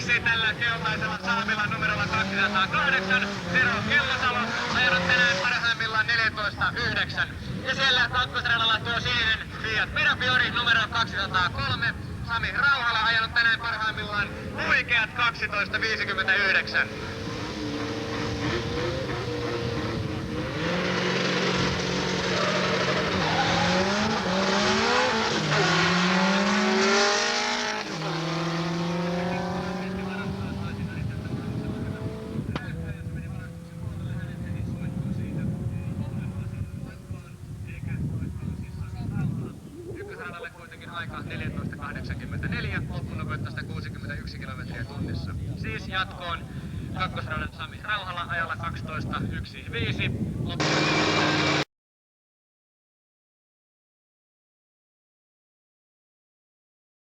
2 tällä keltaisella saamilla numerolla 208. Tero Kellosalo ajanut tänään parhaimmillaan 14.9. Ja siellä kakkosradalla tuo sininen Fiat Mirafiori numero 203. Sami Rauhala ajanut tänään parhaimmillaan huikeat 12.59. Ykkösradalle kuitenkin aika 14.84, loppunopeutta 61 kilometriä tunnissa. Siis jatkoon kakkosradan Sami Rauhala ajalla 12.15.